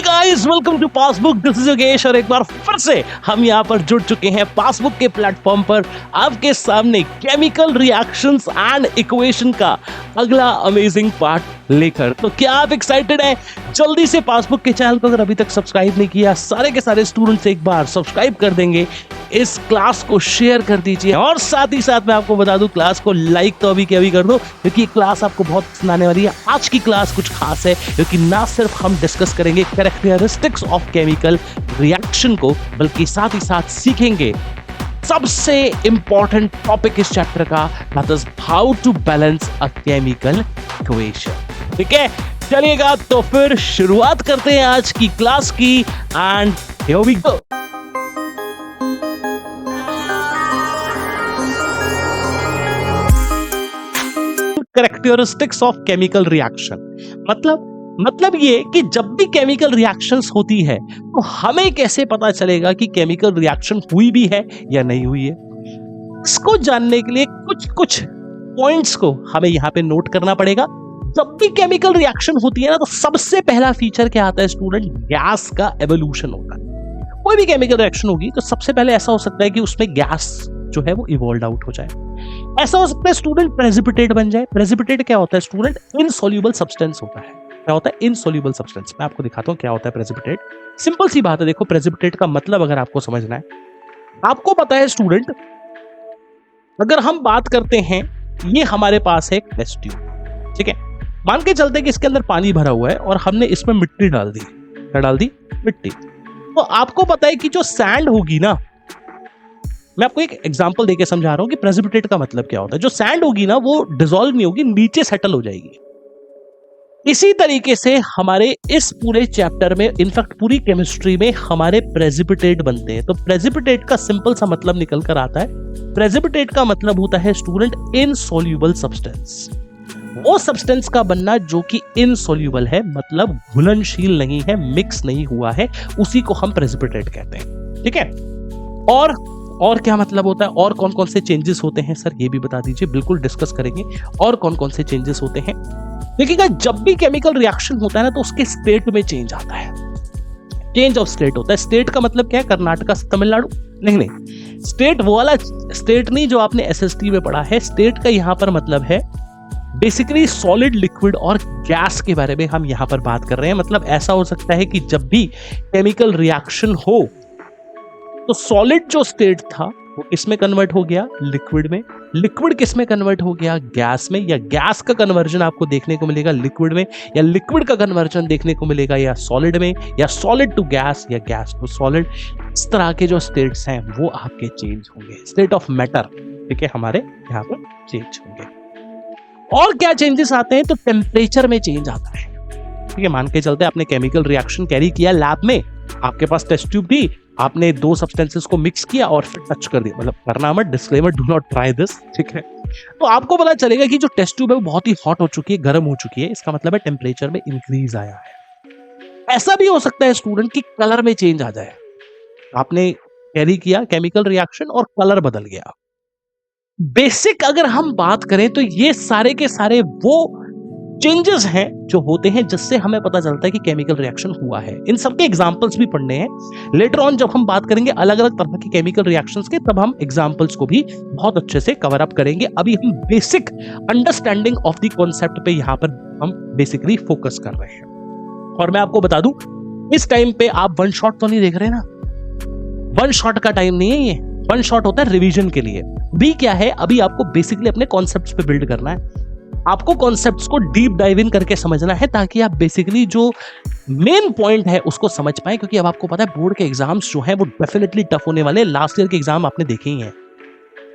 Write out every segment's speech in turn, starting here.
Hey guys, welcome to Passbook. This is Yogesh और एक बार फिर से हम यहाँ पर जुड़ चुके हैं पासबुक के प्लेटफॉर्म पर आपके सामने केमिकल रिएक्शंस एंड इक्वेशन का अगला अमेजिंग पार्ट लेकर। तो क्या आप एक्साइटेड हैं? जल्दी से पासबुक के चैनल को अगर अभी तक सब्सक्राइब नहीं किया, सारे के सारे स्टूडेंट्स एक बार सब्सक्राइब कर देंगे, इस क्लास को शेयर कर दीजिए और साथ ही साथ मैं आपको बता दूं क्लास को लाइक तो अभी के अभी कर दो, क्योंकि क्लास आपको बहुत पसंद आने वाली है। आज की क्लास कुछ खास है, क्योंकि ना सिर्फ हम डिस्कस करेंगे कैरेक्टरिस्टिक्स ऑफ केमिकल रिएक्शन को, बल्कि साथ ही साथ सीखेंगे सबसे इंपॉर्टेंट टॉपिक इस चैप्टर का, that is how to balance a chemical equation. ठीक है, चलिएगा तो फिर शुरुआत करते हैं आज की क्लास की end here we go. Characteristics of chemical reaction मतलब ये कि जब भी केमिकल रिएक्शंस होती है तो हमें कैसे पता चलेगा कि केमिकल रिएक्शन हुई भी है या नहीं हुई है। इसको जानने के लिए कुछ पॉइंट्स को हमें यहाँ पे नोट करना पड़ेगा। जब भी केमिकल रिएक्शन होती है ना, तो सबसे पहला फीचर क्या आता है स्टूडेंट? गैस का एवोल्यूशन होता है। कोई भी केमिकल रिएक्शन होगी तो सबसे पहले ऐसा हो सकता है कि उसमें गैस जो है वो इवॉल्व आउट हो जाए। ऐसा हो सकता है स्टूडेंट प्रेसिपिटेट बन जाए। प्रेसिपिटेट क्या होता है स्टूडेंट? इनसॉल्युबल सब्सटेंस होता है। क्या होता है? Insoluble substance. मैं आपको दिखाता हूं क्या होता है प्रेसिपिटेट। सिंपल सी बात है, देखो प्रेसिपिटेट का मतलब अगर आपको समझना है, आपको पता है स्टूडेंट, अगर हम बात करते हैं, ये हमारे पास है एक टेस्ट ट्यूब, ठीक है, मान के चलते हैं कि इसके अंदर पानी भरा हुआ है और हमने इसमें मिट्टी डाल दी। क्या डाल दी? मिट्टी। तो आपको पता है कि जो सैंड होगी ना, मैं आपको एक एग्जांपल देके समझा रहा हूं कि प्रेसिपिटेट का मतलब क्या होता है। जो सैंड होगी ना, वो डिसॉल्व नहीं होगी, नीचे सेटल हो जाएगी। इसी तरीके से हमारे इस पूरे चैप्टर में, इनफैक्ट पूरी केमिस्ट्री में, हमारे प्रेसिपिटेट बनते हैं। तो प्रेसिपिटेट का सिंपल सा मतलब निकल कर आता है, प्रेसिपिटेट का मतलब होता है स्टूडेंट इनसॉल्युबल सब्सटेंस। वो सब्सटेंस का बनना जो कि इनसॉल्युबल है, मतलब घुलनशील नहीं है, मिक्स नहीं हुआ है, उसी को हम प्रेसिपिटेट कहते हैं। ठीक है, और क्या मतलब होता है? और कौन कौन से चेंजेस होते हैं सर, ये भी बता दीजिए। बिल्कुल डिस्कस करेंगे और कौन कौन से चेंजेस होते हैं। देखिएगा, जब भी केमिकल रिएक्शन होता है ना, तो उसके स्टेट में चेंज आता है। चेंज ऑफ स्टेट होता है। स्टेट का मतलब क्या है? कर्नाटका से तमिलनाडु? नहीं, स्टेट वो वाला स्टेट नहीं जो आपने एसएसटी में पढ़ा है। स्टेट का यहां पर मतलब है बेसिकली सॉलिड, लिक्विड और गैस के बारे में हम यहां पर बात कर रहे हैं। मतलब ऐसा हो सकता है कि जब भी केमिकल रिएक्शन हो तो सॉलिड जो स्टेट था वो किस में कन्वर्ट हो गया? लिक्विड में। लिक्विड किस में कन्वर्ट हो गया? गैस में। या गैस का कन्वर्जन आपको देखने को मिलेगा लिक्विड में, या लिक्विड का कन्वर्जन देखने को मिलेगा या सॉलिड में, या सॉलिड टू गैस, या गैस टू सॉलिड। इस तरह के जो स्टेट्स हैं वो आपके चेंज होंगे। स्टेट ऑफ मैटर, ठीक है, हमारे यहाँ पर चेंज होंगे। और क्या चेंजेस आते हैं? तो टेम्परेचर में चेंज आता है। ठीक है, मान के चलते आपने केमिकल रिएक्शन कैरी किया लैब में, आपके पास टेस्ट ट्यूब थी, आपने दो सब्सटेंसेस को मिक्स किया और फिर टच कर दिया। मतलब करना मत, disclaimer, do not try this. ठीक है, तो आपको पता चलेगा कि जो टेस्ट ट्यूब है वो बहुत ही हॉट हो चुकी है, गर्म हो चुकी है। इसका मतलब है टेम्परेचर में इंक्रीज आया है। ऐसा भी हो सकता है स्टूडेंट कि कलर में चेंज आ जाए। आपने कैरी किया केमिकल रिएक्शन और कलर बदल गया। बेसिक अगर हम बात करें तो ये सारे के सारे वो चेंजेस हैं जो होते हैं जिससे हमें पता चलता है कि केमिकल रिएक्शन हुआ है। इन सबके एग्जांपल्स भी पढ़ने हैं लेटर ऑन, जब हम बात करेंगे अलग अलग तरह के केमिकल रिएक्शंस के, तब हम एग्जांपल्स को भी बहुत अच्छे से कवर अप करेंगे। अभी हम basic understanding of the concept पे यहाँ पर हम बेसिकली फोकस कर रहे हैं। और मैं आपको बता दूं, इस टाइम पे आप वन शॉट तो नहीं देख रहे ना। वन शॉट का टाइम नहीं है ये। वन शॉट होता है रिवीजन के लिए। भी क्या है, अभी आपको बेसिकली अपने कॉन्सेप्ट्स पे बिल्ड करना है। आपको कॉन्सेप्ट्स को डीप डाइव इन करके समझना है, ताकि आप बेसिकली जो मेन पॉइंट है उसको समझ पाए। क्योंकि अब आपको पता है बोर्ड के एग्जाम्स जो हैं वो डेफिनेटली टफ होने वाले। लास्ट ईयर के एग्जाम आपने देखे ही हैं।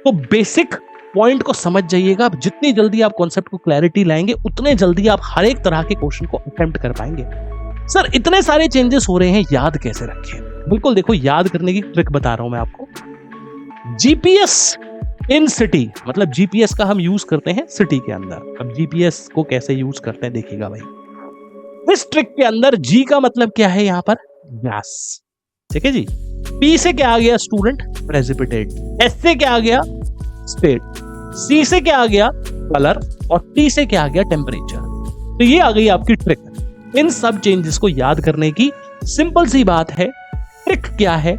तो बेसिक पॉइंट को समझ जाइएगा। जितनी जल्दी आप कॉन्सेप्ट को क्लैरिटी लाएंगे, उतने जल्दी आप हर एक तरह के क्वेश्चन को अटेम्प्ट कर पाएंगे। सर इतने सारे चेंजेस हो रहे हैं, याद कैसे रखें? बिल्कुल देखो, याद करने की ट्रिक बता रहा हूं मैं आपको। जीपीएस इन सिटी, मतलब जीपीएस का हम यूज करते हैं सिटी के अंदर। अब जीपीएस को कैसे यूज करते हैं देखिएगा भाई। इस ट्रिक के अंदर जी का मतलब क्या है? यहां पर गैस। ठीक है जी। पी से क्या आ गया स्टूडेंट? प्रेसिपिटेट। एस से क्या आ गया? स्टेट। सी से क्या आ गया? कलर। और टी से क्या आ गया? टेम्परेचर। तो ये आ गई आपकी ट्रिक। इन सब चेंजेस को याद करने की सिंपल सी बात है। ट्रिक क्या है?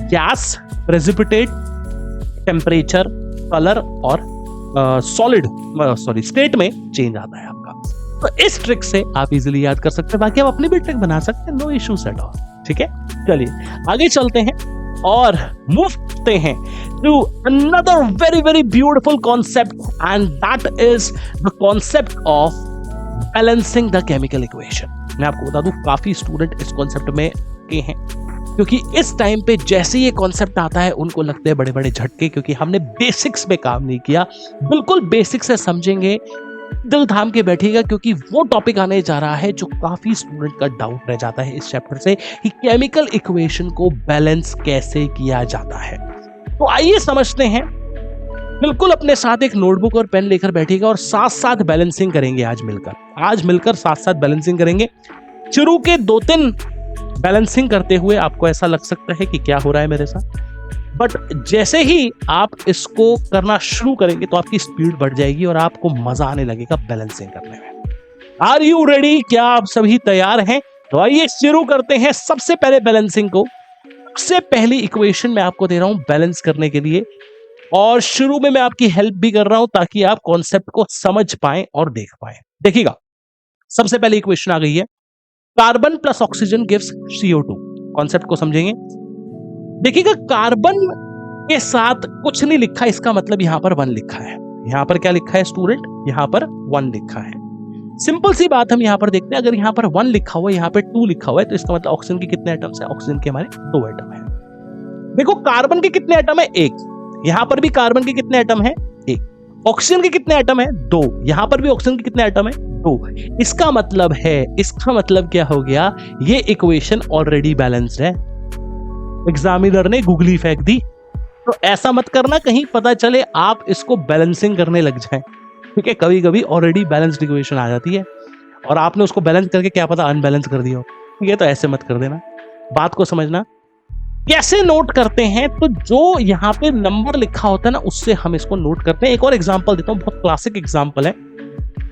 गैस, प्रेसिपिटेट, टेम्परेचर, कलर और स्टेट में चेंज आता है आपका। तो इस ट्रिक से आप इजीली याद कर सकते हैं, बाकी आप अपनी भी ट्रिक बना सकते हैं, नो इश्यूज एट ऑल। ठीक है, चलिए आगे चलते हैं और मूव करते हैं to another very very beautiful concept, and that is the concept of balancing the chemical equation. मैं आपको बता दूं, काफी स्टूडेंट इस कॉन्सेप्ट में के हैं, क्योंकि इस टाइम पे जैसे ये कॉन्सेप्ट आता है उनको लगते हैं बड़े बड़े झटके, क्योंकि हमने बेसिक्स पे काम नहीं किया। बिल्कुल बेसिक्स से समझेंगे, दिल थाम के बैठिएगा, क्योंकि वो टॉपिक आने जा रहा है जो काफी स्टूडेंट का डाउट रह जाता है इस चैप्टर से, कि केमिकल इक्वेशन को बैलेंस कैसे किया जाता है। तो आइए समझते हैं। बिल्कुल अपने साथ एक नोटबुक और पेन लेकर बैठिएगा और साथ साथ बैलेंसिंग करेंगे। आज मिलकर साथ साथ बैलेंसिंग करेंगे। शुरू के 2-3 बैलेंसिंग करते हुए आपको ऐसा लग सकता है कि क्या हो रहा है मेरे साथ, बट जैसे ही आप इसको करना शुरू करेंगे तो आपकी स्पीड बढ़ जाएगी और आपको मजा आने लगेगा बैलेंसिंग करने में। Are you ready? क्या आप सभी तैयार हैं? तो आइए शुरू करते हैं सबसे पहले बैलेंसिंग को। सबसे पहली इक्वेशन मैं आपको दे रहा हूं बैलेंस करने के लिए, और शुरू में मैं आपकी हेल्प भी कर रहा हूं ताकि आप कॉन्सेप्ट को समझ पाएं और देख पाएं। देखिएगा, सबसे पहले इक्वेशन आ गई है, carbon plus oxygen gives CO2। Concept को समझेंगे। देखिएगा, कार्बन के साथ कुछ नहीं लिखा, इसका मतलब यहां पर 1 लिखा है। यहां पर क्या लिखा है स्टूडेंट? यहां पर 1 लिखा है। सिंपल सी बात हम यहां पर देखते हैं, अगर यहां पर 1 लिखा हुआ है, यहां पर 2 लिखा हुआ है, तो इसका मतलब ऑक्सीजन के कितने एटम्स है? ऑक्सीजन के हमारे 2 एटम है। देखो, कार्बन के कितने एटम है? 1। यहां पर भी कार्बन के कितने एटम है? 1। ऑक्सीजन के कितने एटम है? 2। यहां पर भी ऑक्सीजन के कितने एटम है? 2। इसका मतलब क्या हो गया? ये इक्वेशन ऑलरेडी बैलेंस्ड है। एग्जामिनर ने गूगली फेंक दी, तो ऐसा मत करना कहीं पता चले आप इसको बैलेंसिंग करने लग जाएं। ठीक है, कभी कभी ऑलरेडी बैलेंस्ड इक्वेशन आ जाती है और आपने उसको बैलेंस करके क्या पता अनबैलेंस कर दिया हो। ठीक है, तो ऐसे मत कर देना, बात को समझना। कैसे नोट करते हैं? तो जो यहाँ पे नंबर लिखा होता है ना, उससे हम इसको नोट करते हैं। एक और एग्जांपल देता हूं, बहुत क्लासिक एग्जांपल है।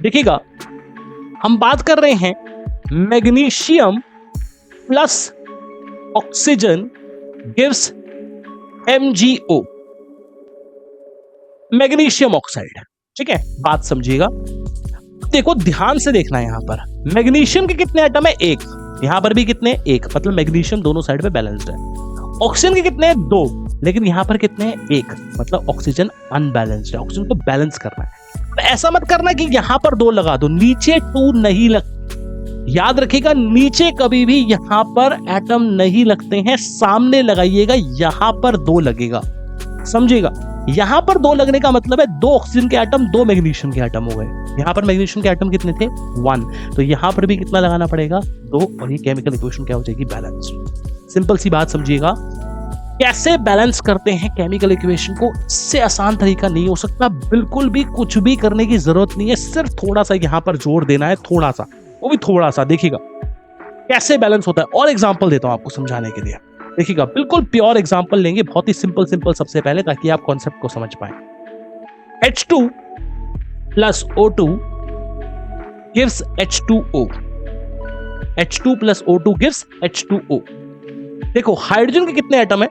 देखिएगा, हम बात कर रहे हैं magnesium plus oxygen gives MgO, magnesium oxide. ठीक है, बात समझिएगा। देखो, ध्यान से देखना है। यहां पर मैग्नीशियम के कितने एटम है? 1। यहां पर भी कितने? 1। मतलब मैग्नीशियम दोनों साइड पे बैलेंस्ड है। ऑक्सीजन के कितने हैं? 2। लेकिन यहां पर कितने हैं? 1। मतलब ऑक्सीजन अनबैलेंस्ड है, ऑक्सीजन को बैलेंस करना है। तो ऐसा मत करना कि यहां पर 2 लगा दो, नीचे 2 नहीं लग। याद रखिएगा, नीचे कभी भी यहां पर एटम नहीं लगते हैं, सामने लगाइएगा, यहां पर 2 लगेगा। समझिएगा, यहां पर 2 लगने का मतलब है 2 ऑक्सीजन के एटम, 2 मैग्नीशियम के एटम हो गए। यहां पर मैग्नीशियम के एटम कितने थे? 1। तो यहां पर भी कितना लगाना पड़ेगा? 2, और ये केमिकल इक्वेशन क्या हो जाएगी? बैलेंस्ड। सिंपल सी बात समझिएगा। कैसे बैलेंस करते हैं केमिकल इक्वेशन को? इससे आसान तरीका नहीं हो सकता। बिल्कुल भी कुछ भी करने की जरूरत नहीं है, सिर्फ थोड़ा सा यहां पर जोर देना है, थोड़ा सा, वो भी थोड़ा सा। देखिएगा कैसे बैलेंस होता है, और एग्जांपल देता हूं आपको समझाने के लिए। देखिएगा, बिल्कुल प्योर एग्जांपल लेंगे, बहुत ही सिंपल सबसे पहले, ताकि आप कॉन्सेप्ट को समझ पाए। H2 plus O2 gives H2O। H2 plus O2 gives H2O। देखो, हाइड्रोजन के कितने एटम है?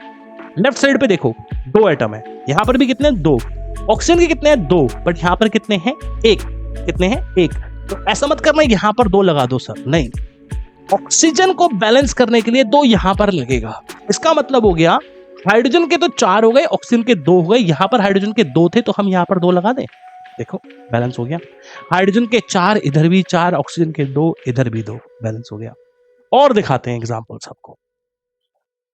लेफ्ट साइड पे देखो, 2 एटम है। यहां पर भी कितने हैं? 2। ऑक्सीजन के कितने हैं? 2। बट यहां पर कितने हैं? 1। कितने हैं? 1। तो ऐसा मत करना यहां पर 2 लगा दो सर, नहीं। ऑक्सीजन को बैलेंस करने के लिए 2 यहां पर लगेगा। इसका मतलब हो गया, हाइड्रोजन के तो 4 हो गए, ऑक्सीजन के 2 हो गए। यहां पर हाइड्रोजन के 2 थे, तो हम यहां पर 2 लगा दें। देखो, बैलेंस हो गया। हाइड्रोजन के 4, इधर भी 4, ऑक्सीजन के 2, इधर भी 2, बैलेंस हो गया। और दिखाते हैं एग्जाम्पल, सबको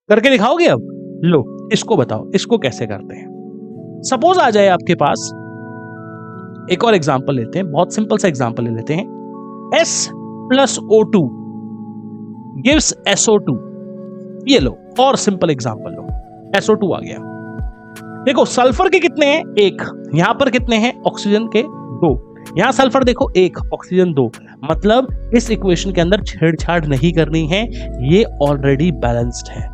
करके दिखाओगे? अब लो, इसको बताओ, इसको कैसे करते हैं। सपोज आ जाए आपके पास, एक और एग्जाम्पल लेते हैं, बहुत सिंपल सा एग्जाम्पल ले लेते हैं। S plus O2 gives SO2। ये लो, और सिंपल एग्जाम्पल लो, SO2 आ गया। देखो, सल्फर के कितने हैं? 1। यहां पर कितने हैं? ऑक्सीजन के 2। यहां सल्फर देखो 1, ऑक्सीजन 2। मतलब इस इक्वेशन के अंदर छेड़छाड़ नहीं करनी है, ये ऑलरेडी बैलेंस्ड है।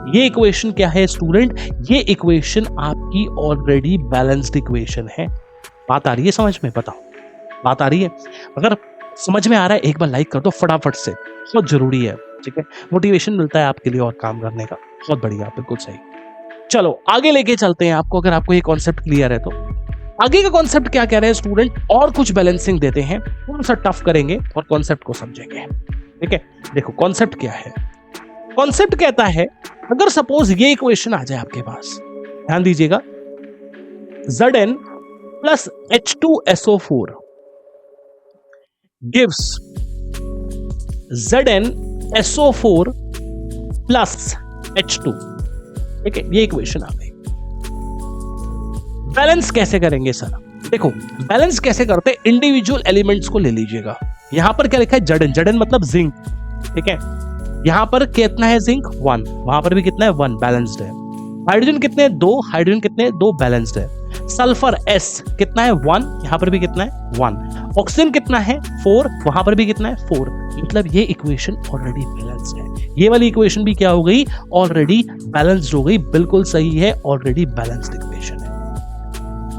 ये इक्वेशन क्या है स्टूडेंट? ये इक्वेशन आपकी ऑलरेडी बैलेंस्ड इक्वेशन है। बात आ रही है समझ में? बताओ, बात आ रही है? अगर समझ में आ रहा है एक बार लाइक कर दो फटाफट से, बहुत जरूरी है। ठीक है, मोटिवेशन मिलता है आपके लिए और काम करने का। बहुत बढ़िया, बिल्कुल सही। चलो आगे लेके चलते हैं आपको, अगर आपको ये कॉन्सेप्ट क्लियर है तो। आगे का कॉन्सेप्ट क्या कह रहे हैं स्टूडेंट, और कुछ बैलेंसिंग देते हैं, थोड़ा सा टफ करेंगे और कॉन्सेप्ट को समझेंगे। ठीक है, देखो कॉन्सेप्ट क्या है। कॉन्सेप्ट कहता है, अगर सपोज ये इक्वेशन आ जाए आपके पास, ध्यान दीजिएगा, Zn plus H2SO4 gives ZnSO4 plus H2। ठीक है, ये इक्वेशन आ गई। बैलेंस कैसे करेंगे सर? देखो बैलेंस कैसे करते हैं, इंडिविजुअल एलिमेंट्स को ले लीजिएगा। यहां पर क्या लिखा है, Zn, Zn मतलब जिंक। ठीक है, यहां पर कितना है जिंक 1, वहां पर भी कितना है 1, बैलेंस्ड है। हाइड्रोजन कितने हैं 2, हाइड्रोजन कितने हैं 2, बैलेंस्ड है। सल्फर S कितना है 1, यहां पर भी कितना है 1। ऑक्सीजन कितना है 4, वहां पर भी कितना है 4। मतलब ये इक्वेशन ऑलरेडी बैलेंस्ड है। ये वाली इक्वेशन भी क्या हो गई, ऑलरेडी बैलेंस्ड हो गई। बिल्कुल सही है, ऑलरेडी बैलेंस्ड इक्वेशन है,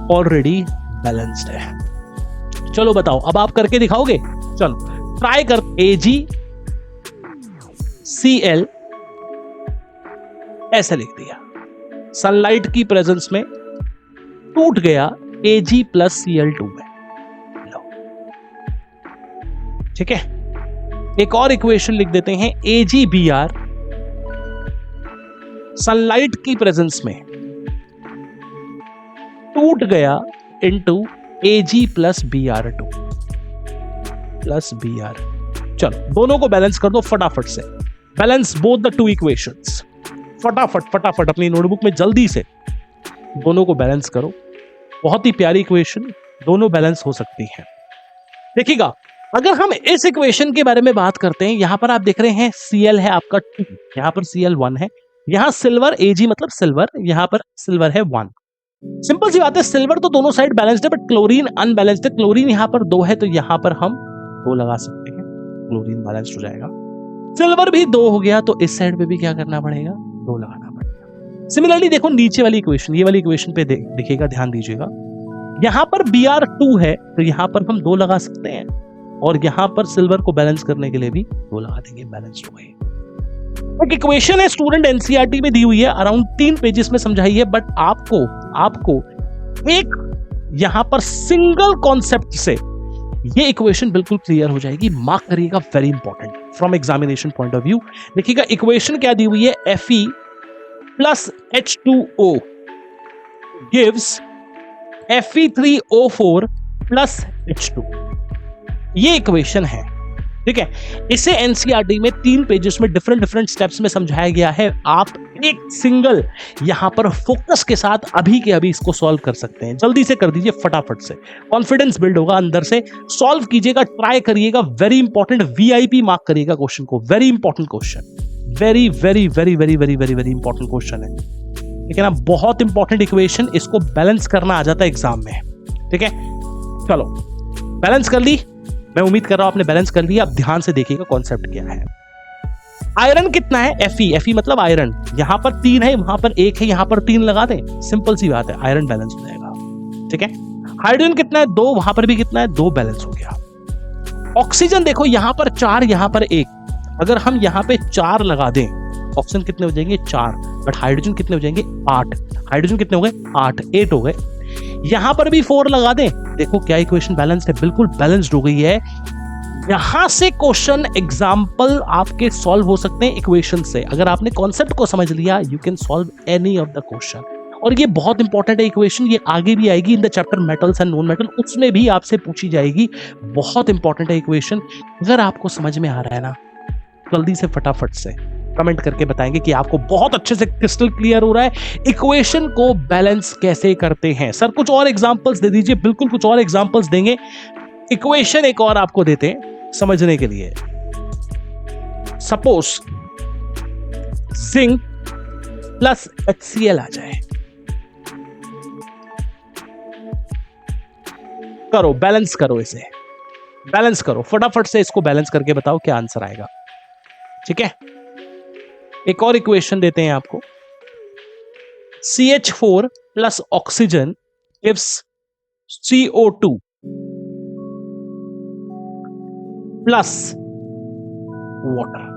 ऑलरेडी बैलेंस्ड है। चलो बताओ, अब आप करके दिखाओगे? चलो ट्राई कर। AgCl ऐसे लिख दिया, सनलाइट की प्रेजेंस में टूट गया Ag प्लस Cl2 में। ठीक है, एक और इक्वेशन लिख देते हैं, AgBr सनलाइट की प्रेजेंस में टूट गया into Ag plus Br2 plus Br। चलो दोनों को बैलेंस कर दो फटाफट से, balance both the two equations. फटाफट फटाफट अपनी नोटबुक में जल्दी से दोनों को बैलेंस करो। बहुत ही प्यारी इक्वेशन, दोनों बैलेंस हो सकती है। देखिएगा, अगर हम इस इक्वेशन के बारे में बात करते हैं, यहां पर आप देख रहे हैं Cl है आपका 2, यहां पर Cl1 है, यहां सिल्वर Ag मतलब सिल्वर, यहां पर सिल्वर है 1। सिंपल सी बात है, सिल्वर तो दोनों साइड बैलेंस्ड है, बट क्लोरीन अनबैलेंस्ड है। क्लोरीन यहां पर 2 है, तो यहां पर हम 2 लगा सकते हैं, क्लोरीन बैलेंस्ड हो जाएगा। सिल्वर भी 2 हो गया, तो इस साइड पे भी क्या करना पड़ेगा, 2 लगाना पड़ेगा। सिमिलरली देखो नीचे वाली इक्वेशन, ये वाली इक्वेशन पे देखिएगा, ध्यान दीजिएगा, यहां पर Br2 है, तो यहां पर हम 2 लगा सकते हैं, और यहां पर सिल्वर को बैलेंस करने के लिए भी 2 लगा देंगे, बैलेंस हो गई। एक इक्वेशन है स्टूडेंट, एनसीईआरटी में दी हुई है, अराउंड 3 पेजेस में समझाई है, बट आपको एक यहां पर सिंगल कॉन्सेप्ट से ये इक्वेशन बिल्कुल क्लियर हो जाएगी। मार्क करिएगा, very important from examination point of view. देखिएगा इक्वेशन क्या दी हुई है, Fe plus H2O gives Fe3O4 plus H2। ये इक्वेशन है, ठीक है। इसे एनसीईआरटी में 3 पेजेस में डिफरेंट स्टेप्स में समझाया गया है। आप एक सिंगल यहां पर फोकस के साथ अभी के अभी इसको सॉल्व कर सकते हैं। जल्दी से कर दीजिए फटाफट से, कॉन्फिडेंस बिल्ड होगा अंदर से। सॉल्व कीजिएगा, ट्राई करिएगा, वेरी इंपॉर्टेंट, वीआईपी मार्क करिएगा क्वेश्चन को, very important question, very very very very very very very important question है, ठीक है ना। बहुत इंपॉर्टेंट इक्वेशन, इसको बैलेंस करना आ जाता है एग्जाम में, ठीक है। चलो बैलेंस कर ली, मैं उम्मीद कर रहा हूं आपने बैलेंस कर लिया। अब ध्यान से देखिएगा कॉन्सेप्ट क्या है। आयरन कितना है, Fe मतलब आयरन, यहां पर 3 है, वहां पर 1 है, यहां पर 3 लगा दें, सिंपल सी बात है, आयरन बैलेंस हो जाएगा, ठीक है। हाइड्रोजन कितना है 2, वहां पर भी कितना है 2, बैलेंस हो गया। ऑक्सीजन देखो यहां पर 4, यहां पर 1, अगर हम यहां पे 4 लगा दें, ऑक्सीजन कितने हो जाएंगे 4, बट हाइड्रोजन कितने हो जाएंगे 8। हाइड्रोजन कितने हो गए 8 हो गए। यहां पर भी 4 लगा दें, देखो क्या इक्वेशन बैलेंस्ड है, बिल्कुल बैलेंस्ड हो गई है। यहां से क्वेश्चन एग्जांपल आपके सॉल्व हो सकते हैं इक्वेशन से। अगर आपने कॉन्सेप्ट को समझ लिया, you can solve any of the question. और ये बहुत इंपॉर्टेंट है इक्वेशन, ये आगे भी आएगी in the chapter metals and non metal, उसमें भी आपसे पूछी जाएगी। बहुत इंपॉर्टेंट है इक्वेशन। अगर आपको समझ में आ रहा है ना, जल्दी से फटाफट से कमेंट करके बताएंगे कि आपको बहुत अच्छे से क्रिस्टल क्लियर हो रहा है इक्वेशन को बैलेंस कैसे करते हैं। सर कुछ और एग्जांपल्स दे दीजिए, बिल्कुल कुछ और एग्जांपल्स देंगे। इक्वेशन एक और आपको देते हैं समझने के लिए। सपोज जिंक प्लस HCl आ जाए, करो बैलेंस करो, इसे बैलेंस करो फटाफट से, इसको बैलेंस करके बताओ क्या आंसर आएगा, ठीक है। एक और इक्वेशन देते हैं आपको, CH4 plus oxygen gives CO2 plus water.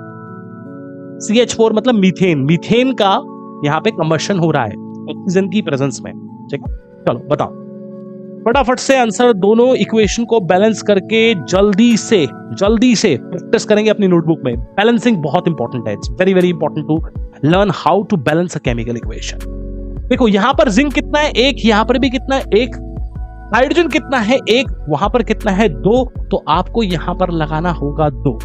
CH4 मतलब मीथेन, मीथेन का यहाँ पे कंबशन हो रहा है ऑक्सीजन की प्रेजेंस में। ठीक, चलो बताओ फटाफट से आंसर। दोनों इक्वेशन को बैलेंस करके जल्दी से प्रैक्टिस करेंगे अपनी नोटबुक में। बैलेंसिंग बहुत इंपॉर्टेंट है, it's very very important to learn how to balance a chemical equation. देखो यहां पर जिंक कितना है, एक, यहां पर भी कितना है, एक। हाइड्रोजन कितना है, एक, वहां पर कितना है, 2, तो आपको यहां पर लगाना होगा 2।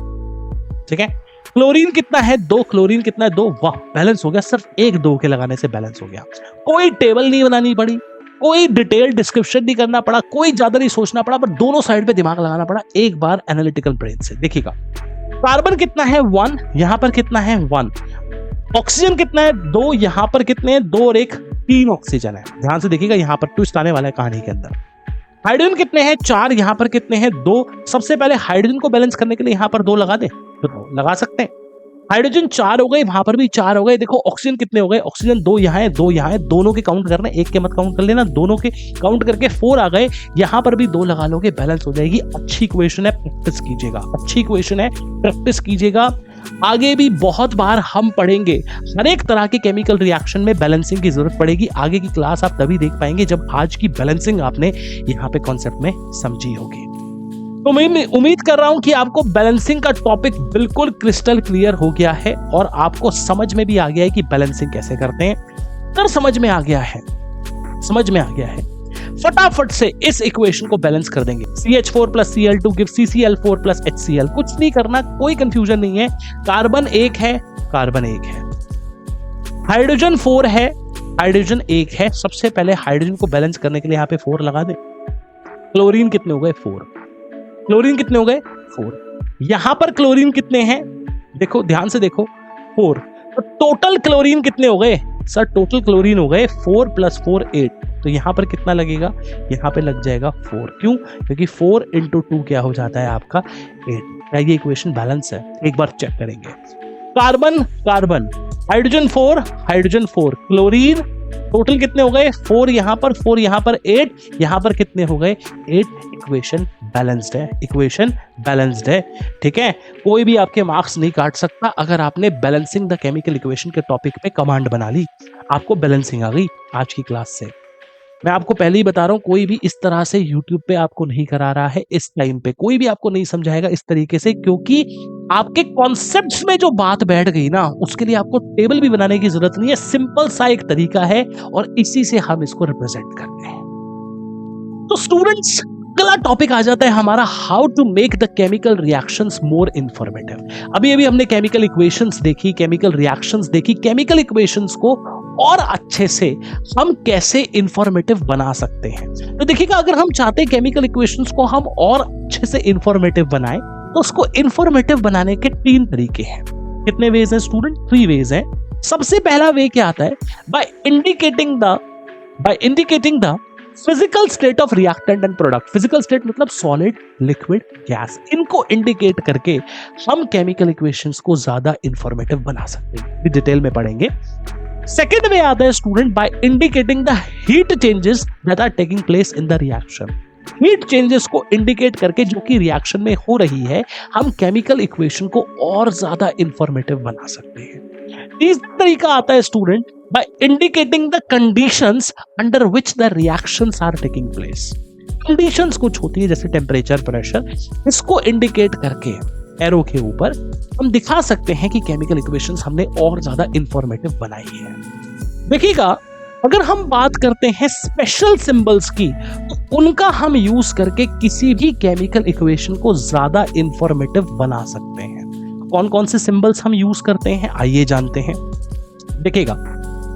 ठीक है, क्लोरीन कितना है, 2, क्लोरीन कितना है, 2। वाह, बैलेंस हो गया, सिर्फ 1 2 के लगाने से बैलेंस हो गया। कोई टेबल नहीं बनानी पड़ी, कोई डिटेल डिस्क्रिप्शन नहीं करना पड़ा, कोई ज्यादा नहीं सोचना पड़ा, बट दोनों साइड पे दिमाग लगाना पड़ा एक बार एनालिटिकल ब्रेन से। देखिएगा कार्बन कितना है, 1, यहां पर कितना है, 1। ऑक्सीजन कितना है, 2, यहां पर कितने हैं, 2 और 1, 3 ऑक्सीजन है। ध्यान से देखिएगा, यहां पर ट्विस्ट आने वाला है कहानी के अंदर। हाइड्रोजन कितने हैं, 4, यहां पर कितने हैं, 2। सबसे पहले हाइड्रोजन को बैलेंस करने के लिए यहां पर 2 लगा दे, तो लगा सकते हैं। हाइड्रोजन 4 हो गए, वहां पर भी 4 हो गए। देखो ऑक्सीजन कितने हो गए, ऑक्सीजन 2 यहाँ है, 2 यहाँ है, दोनों के काउंट करना, एक के मत काउंट कर लेना, दोनों के काउंट करके 4 आ गए। यहां पर भी 2 लगा लोगे, बैलेंस हो जाएगी। अच्छी इक्वेशन है, प्रैक्टिस कीजिएगा। अच्छी इक्वेशन है, प्रैक्टिस कीजिएगा। आगे भी बहुत बार हम पढ़ेंगे, हर एक तरह के केमिकल रिएक्शन में बैलेंसिंग की जरूरत पड़ेगी। आगे की क्लास आप तभी देख पाएंगे जब आज की बैलेंसिंग आपने यहाँ पे कॉन्सेप्ट में समझी होगी। तो मैं उम्मीद कर रहा हूं कि आपको बैलेंसिंग का टॉपिक बिल्कुल क्रिस्टल क्लियर हो गया है और आपको समझ में भी आ गया है कि बैलेंसिंग कैसे करते हैं। अगर समझ में आ गया है, फटाफट से इस इक्वेशन को बैलेंस कर देंगे। CH4 plus Cl2 gives CCl4 plus HCl। कुछ नहीं करना, कोई कंफ्यूजन नहीं है। कार्बन 1 है, कार्बन 1 है। हाइड्रोजन 4 है, हाइड्रोजन 1 है। सबसे पहले हाइड्रोजन को बैलेंस करने के लिए यहाँ पे 4 लगा दे। क्लोरीन कितने हो गए, 4। क्लोरीन कितने हो गए, 4। यहां पर क्लोरीन कितने हैं, देखो ध्यान से देखो, 4। तो टोटल क्लोरीन कितने हो गए सर, टोटल क्लोरीन हो गए 4 + 4 8। तो यहां पर कितना लगेगा, यहां पे लग जाएगा 4। क्यों, क्योंकि 4 × 2 क्या हो जाता है आपका 8। क्या ये इक्वेशन बैलेंस है, एक बार चेक करेंगे। Carbon carbon, hydrogen 4, hydrogen 4, chlorine total कितने हो गए, 4 यहां पर, 4 यहां पर, 8 यहां पर कितने हो गए, 8। इक्वेशन बैलेंस्ड है, इक्वेशन बैलेंस्ड है। ठीक है, कोई भी आपके मार्क्स नहीं काट सकता अगर आपने बैलेंसिंग द केमिकल इक्वेशन के टॉपिक पे कमांड बना ली। आपको बैलेंसिंग आ गई आज की क्लास से। मैं आपको पहले ही बता रहा हूं, कोई भी इस तरह से YouTube पे आपको नहीं करा रहा है। इस टाइम पे कोई भी आपको नहीं समझाएगा इस तरीके से, क्योंकि आपके कॉन्सेप्ट्स में जो बात बैठ गई ना, उसके लिए आपको टेबल भी बनाने की जरूरत नहीं है। सिंपल सा एक तरीका है और इसी से हम इसको रिप्रेजेंट करते हैं। तो स्टूडेंट्स, अगला टॉपिक आ जाता है हमारा, how to make the chemical reactions more informative. अभी हमने केमिकल इक्वेशंस देखी, केमिकल रिएक्शंस देखी। केमिकल इक्वेशंस को और अच्छे से हम कैसे इंफॉर्मेटिव बना सकते हैं। तो देखिएगा, अगर हम चाहते हैं केमिकल इक्वेशंस को हम और अच्छे से इंफॉर्मेटिव बनाएं, तो उसको इंफॉर्मेटिव बनाने के 3 तरीके हैं। कितने वेज हैं स्टूडेंट, 3 वेज हैं। सबसे पहला वे क्या आता है, by indicating the physical state of reactant and product. Physical state मतलब सॉलिड, लिक्विड, गैस। इनको इंडिकेट करके हम केमिकल इक्वेशंस को ज्यादा इंफॉर्मेटिव बना सकते हैं। डिटेल में पढ़ेंगे। सेकेंड वे आता है student, by indicating the heat changes that are taking place in the reaction. Heat changes को इंडिकेट करके, जो कि रिएक्शन में हो रही है, हम केमिकल इक्वेशन को और ज्यादा इंफॉर्मेटिव बना सकते हैं। तीसरा तरीका आता है student, by indicating the conditions under which the reactions are taking place. Conditions कुछ होती है जैसे टेम्परेचर, प्रेशर, इसको इंडिकेट करके एरो के ऊपर हम दिखा सकते हैं कि केमिकल इक्वेशंस हमने और ज्यादा इंफॉर्मेटिव बनाई है। देखिएगा, अगर हम बात करते हैं स्पेशल सिंबल्स की, तो उनका हम यूज करके किसी भी केमिकल इक्वेशन को ज्यादा इंफॉर्मेटिव बना सकते हैं। कौन कौन से सिंबल्स हम यूज करते हैं, आइए जानते हैं। देखिएगा,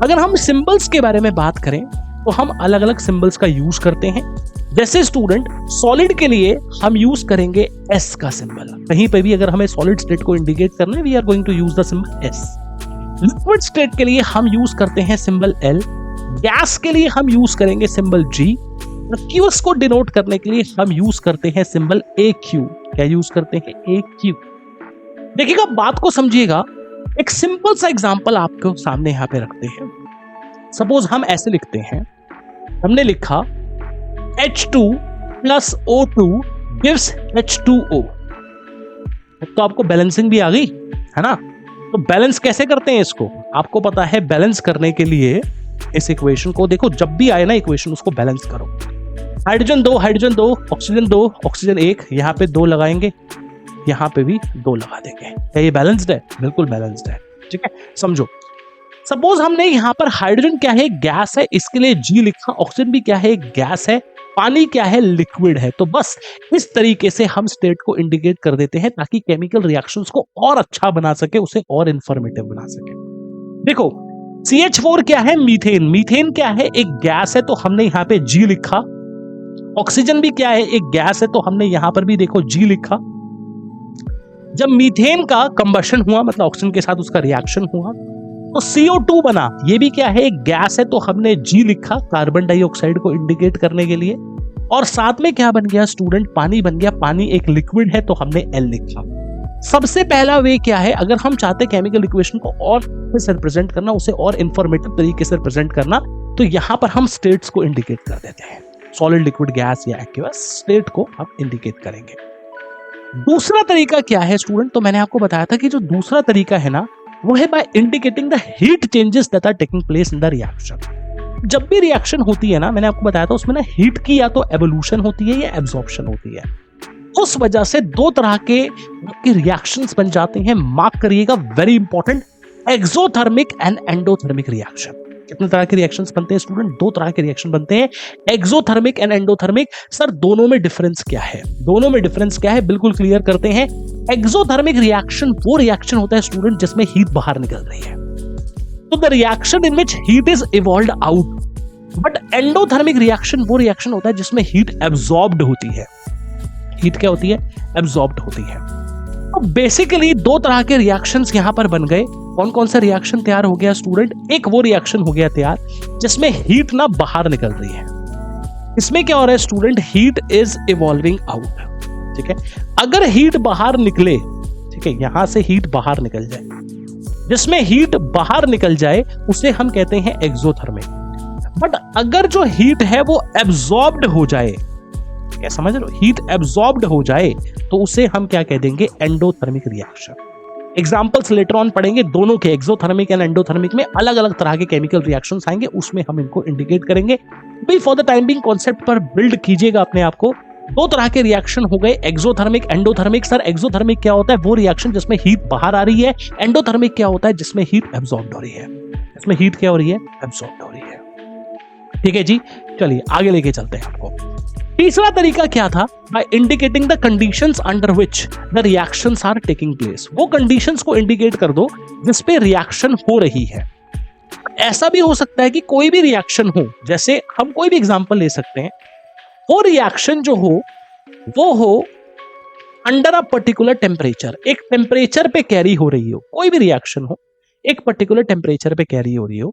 अगर हम सिंबल्स के बारे में बात करें तो हम अलग अलग सिंबल्स का यूज करते हैं। जैसे स्टूडेंट, सॉलिड के लिए हम यूज करेंगे एस का सिंबल। कहीं पे भी अगर हमें सॉलिड स्टेट को इंडिकेट करना है, we are going to use the symbol s. Liquid state के लिए हम यूज करते हैं सिंबल एल। गैस के लिए हम यूज करेंगे सिंबल जी। एक्यूएस को डिनोट करने के लिए हम यूज करते हैं सिंबल ए क्यू। क्या यूज करते हैं, ए क्यू। देखिएगा, बात को समझिएगा। एक सिंपल सा एग्जांपल आपको सामने यहां पे रखते हैं। सपोज हम ऐसे लिखते हैं, हमने लिखा H2 + O2 gives H2O। तो आपको बैलेंसिंग भी आ गई है ना। तो बैलेंस कैसे करते हैं इसको? आपको पता है बैलेंस करने के लिए इस इक्वेशन को देखो, जब भी आए ना इक्वेशन उसको बैलेंस करो। हाइड्रोजन 2, ऑक्सीजन 2, ऑक्सीजन 1, यहाँ पे 2 लगाएंगे, यहाँ पे भी 2 लगा देंगे। क्या ये बैलेंस्ड है? बिल्कुल बैलेंस्ड है। ठीक है, समझो। सपोज हमने यहाँ पर हाइड्रोजन क्या है? गैस है, इसके लिए G लिखा। ऑक्सीजन भी क्या है? गैस है। पानी क्या है? लिक्विड है। तो बस इस तरीके से हम स्टेट को इंडिकेट कर देते हैं ताकि केमिकल रिएक्शंस को और अच्छा बना सके, उसे और इंफॉर्मेटिव बना सके। देखो CH4 क्या है? मीथेन। मीथेन क्या है? एक गैस है, तो हमने यहाँ पे G लिखा। ऑक्सीजन भी क्या है? एक गैस है, तो हमने यहां पर भी देखो G लिखा। जब मीथेन का कंबशन हुआ, मतलब ऑक्सीजन के साथ उसका रिएक्शन हुआ, तो CO2 बना। ये भी क्या है? एक गैस है, तो हमने G लिखा कार्बन डाइऑक्साइड को इंडिकेट करने के लिए। और साथ में क्या बन गया स्टूडेंट? पानी बन गया। पानी एक लिक्विड है, तो हमने L लिखा। सबसे पहला वे क्या है, अगर हम चाहते केमिकल इक्वेशन को और से रिप्रेजेंट करना, उसे और इंफॉर्मेटिव तरीके से रिप्रेजेंट करना, तो यहां पर हम स्टेट्स को इंडिकेट कर देते हैं। सॉलिड, लिक्विड, गैस या एक्वियस स्टेट को हम इंडिकेट करेंगे। दूसरा तरीका क्या है स्टूडेंट? तो मैंने आपको बताया था कि जो दूसरा तरीका है ना, वो है by indicating the heat changes that are taking place in the reaction. जब भी रिएक्शन होती है ना, मैंने आपको बताया था उसमें ना हीट की या तो एवोल्यूशन होती है या एब्जॉर्प्शन होती है। उस वजह से दो तरह के रिएक्शंस बन जाते हैं। मार्क करिएगा, very important, exothermic and endothermic reaction. कितने तरह के रिएक्शंस बनते हैं स्टूडेंट? 2 तरह के रिएक्शन बनते हैं, एक्सोथर्मिक एंड एंडोथर्मिक। सर दोनों में डिफरेंस क्या है? दोनों में डिफरेंस क्या है बिल्कुल क्लियर करते हैं। एक्सोथर्मिक रिएक्शन वो रिएक्शन होता है स्टूडेंट जिसमें हीट बाहर निकल रही है, तो the reaction in which heat is evolved out. But endothermic reaction वो रिएक्शन होता है जिसमें हीट एब्जॉर्ब्ड होती है। हीट क्या होती है? एब्जॉर्ब्ड होती है। तो बेसिकली 2 तरह के रिएक्शंस यहां पर बन गए। कौन कौन सा रिएक्शन तैयार हो गया स्टूडेंट? एक वो रिएक्शन हो गया तैयार जिसमें हीट ना बाहर निकल रही है। इसमें क्या हो रहा है student? Heat is evolving out. ठीक है, अगर हीट बाहर निकले, ठीक है, यहां से हीट बाहर निकल जाए, जिसमें हीट बाहर निकल जाए उसे हम कहते हैं एक्सोथर्मिक। बट अगर जो हीट है वो एब्जॉर्ब्ड हो जाए, क्या समझ रहे हो? हीट एब्जॉर्ब्ड हो जाए तो उसे हम क्या कह देंगे? Endothermic reaction. Examples later on पढ़ेंगे, दोनों के एक्सोथर्मिक एंड एंडोथर्मिक में अलग अलग तरह के केमिकल रिएक्शंस आएंगे, उसमें हम इनको इंडिकेट करेंगे। भाई for the time being concept पर बिल्ड कीजिएगा अपने आप को। 2 तरह के रिएक्शन हो गए, एक्सोथर्मिक, एंडोथर्मिक। सर एक्सोथर्मिक क्या होता है? वो रिएक्शन जिसमें हीट बाहर आ रही है। एंडोथर्मिक क्या होता है? जिसमें हीट एब्जॉर्ब्ड हो रही है। इसमें हीट क्या हो रही है? एब्जॉर्ब्ड हो रही है। ठीक है जी, चलिए आगे लेके चलते हैं आपको। तीसरा तरीका क्या था? By indicating the conditions under which the reactions are taking place. वो कंडीशंस को इंडिकेट कर दो जिस पे रिएक्शन हो रही है। ऐसा भी हो सकता है कि कोई भी रिएक्शन हो, जैसे हम कोई भी एग्जांपल ले सकते हैं, वो रिएक्शन जो हो वो हो अंडर अ पर्टिकुलर टेम्परेचर, एक टेम्परेचर पे कैरी हो रही हो। कोई भी रिएक्शन हो एक पर्टिकुलर टेम्परेचर पे कैरी हो रही हो।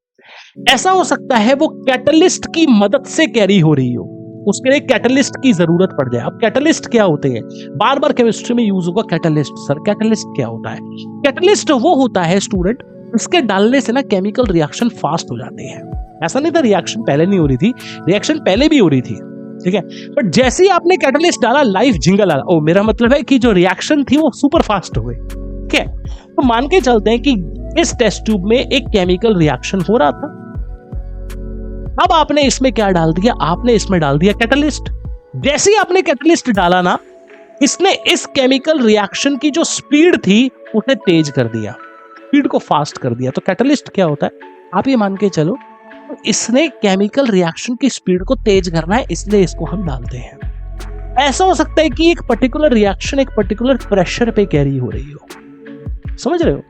ऐसा हो सकता है वो कैटलिस्ट की मदद से कैरी हो रही हो, उसके लिए कैटलिस्ट की जरूरत पड़ जाए। अब कैटलिस्ट क्या होते हैं? बार बार केमिस्ट्री में यूज होगा कैटलिस्ट। सर कैटलिस्ट क्या होता है? कैटलिस्ट वो होता है स्टूडेंट, इसके डालने से ना केमिकल रिएक्शन फास्ट हो जाते हैं। ऐसा नहीं था रिएक्शन पहले नहीं हो रही थी, रिएक्शन पहले भी हो रही थी, ठीक है, बट जैसे ही आपने कैटलिस्ट डाला लाइफ जिंगल आला। ओ मेरा मतलब है कि जो रिएक्शन थी वो सुपर फास्ट हो गई। ठीक है, तो मान के चलते हैं कि इस टेस्ट ट्यूब में एक केमिकल रिएक्शन हो रहा था। अब आपने इसमें क्या डाल दिया? आपने इसमें डाल दिया कैटलिस्ट। जैसे ही आपने कैटलिस्ट डाला ना, इसने इस केमिकल रिएक्शन की जो स्पीड थी उसे तेज कर दिया, स्पीड को फास्ट कर दिया। तो कैटलिस्ट क्या होता है? आप ये मान के चलो इसने केमिकल रिएक्शन की स्पीड को तेज करना है, इसलिए इसको हम डालते हैं। ऐसा हो सकता है कि एक पर्टिकुलर रिएक्शन एक पर्टिकुलर प्रेशर पे कैरी हो रही हो। समझ रहे हो?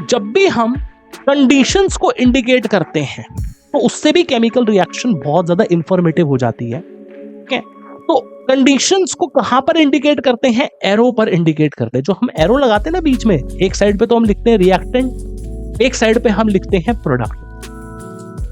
जब भी हम कंडीशंस को इंडिकेट करते हैं तो उससे भी केमिकल रिएक्शन बहुत ज्यादा इंफॉर्मेटिव हो जाती है। ठीक है, तो कंडीशंस को कहां पर इंडिकेट करते हैं? एरो पर इंडिकेट करते हैं। जो हम एरो लगाते हैं ना बीच में, एक साइड पे तो हम लिखते हैं रिएक्टेंट, एक साइड पे हम लिखते हैं प्रोडक्ट।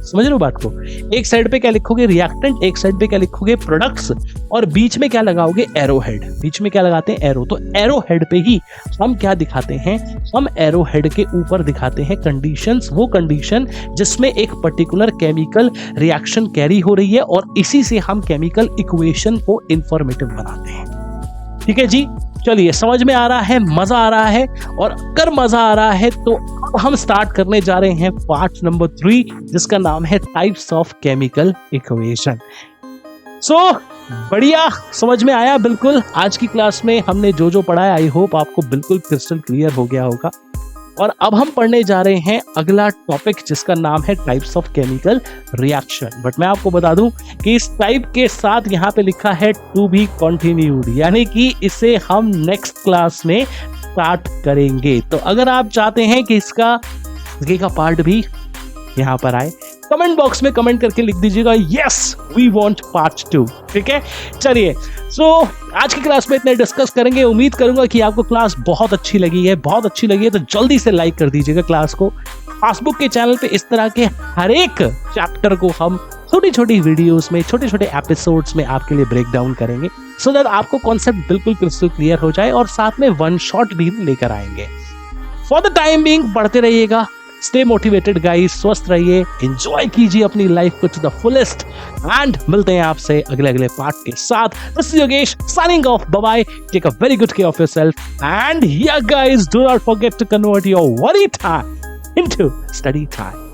समझ रहे हो बात को? एक साइड पे क्या लिखोगे? रिएक्टेंट, एक साइड पे क्या लिखोगे? प्रोडक्ट्स, और बीच में क्या लगाओगे? Arrow head. बीच में क्या लगाते हैं? एरो। तो एरो हेड पे ही हम क्या दिखाते हैं? हम एरो हेड के ऊपर दिखाते हैं कंडीशंस, वो कंडीशन जिसमें एक पर्टिकुलर केमिकल रिएक्शन कैरी हो रही है, और इसी से हम केमिकल इक्वेशन को इंफॉर्मेटिव बनाते हैं। ठीक है जी, चलिए समझ में आ रहा है, मजा आ रहा है, और अगर मजा आ रहा है तो अब हम स्टार्ट करने जा रहे हैं पार्ट नंबर 3, जिसका नाम है टाइप्स ऑफ केमिकल इक्वेशन। बढ़िया समझ में आया। बिल्कुल आज की क्लास में हमने जो जो पढ़ा है, आई होप आपको बिल्कुल क्रिस्टल क्लियर हो गया होगा। और अब हम पढ़ने जा रहे हैं अगला टॉपिक, जिसका नाम है types of chemical reaction. But मैं आपको बता दूं कि इस टाइप के साथ यहाँ पे लिखा है टू बी कंटिन्यूड, यानी कि इसे हम नेक्स्ट क्लास में स्टार्ट करेंगे। तो अगर आप चाहते हैं कि इसका आगे का पार्ट भी यहाँ पर आए, कमेंट बॉक्स में कमेंट करके लिख दीजिएगा यस वी वांट पार्ट 2। ठीक है, चलिए आज की क्लास में इतने डिस्कस करेंगे। उम्मीद करूंगा कि आपको क्लास बहुत अच्छी लगी है। बहुत अच्छी लगी है तो जल्दी से लाइक कर दीजिएगा क्लास को। फेसबुक के चैनल पे इस तरह के हर एक चैप्टर को हम छोटी छोटी वीडियोस में, छोटे छोटे एपिसोड्स में आपके लिए ब्रेक डाउन करेंगे, सो दैट आपको कॉन्सेप्ट बिल्कुल क्रिस्टल क्लियर हो जाए, और साथ में वन शॉट भी लेकर आएंगे। फॉर द टाइम बीइंग पढ़ते रहिएगा, स्टे मोटिवेटेड गाइस, स्वस्थ रहिए, एंजॉय कीजिए अपनी लाइफ को टू द फुलेस्ट, एंड मिलते हैं आपसे अगले पार्ट के साथ। This is Yogesh signing off, bye bye, take a very good care of yourself, and yeah guys, do not forget to convert your worry time into study time.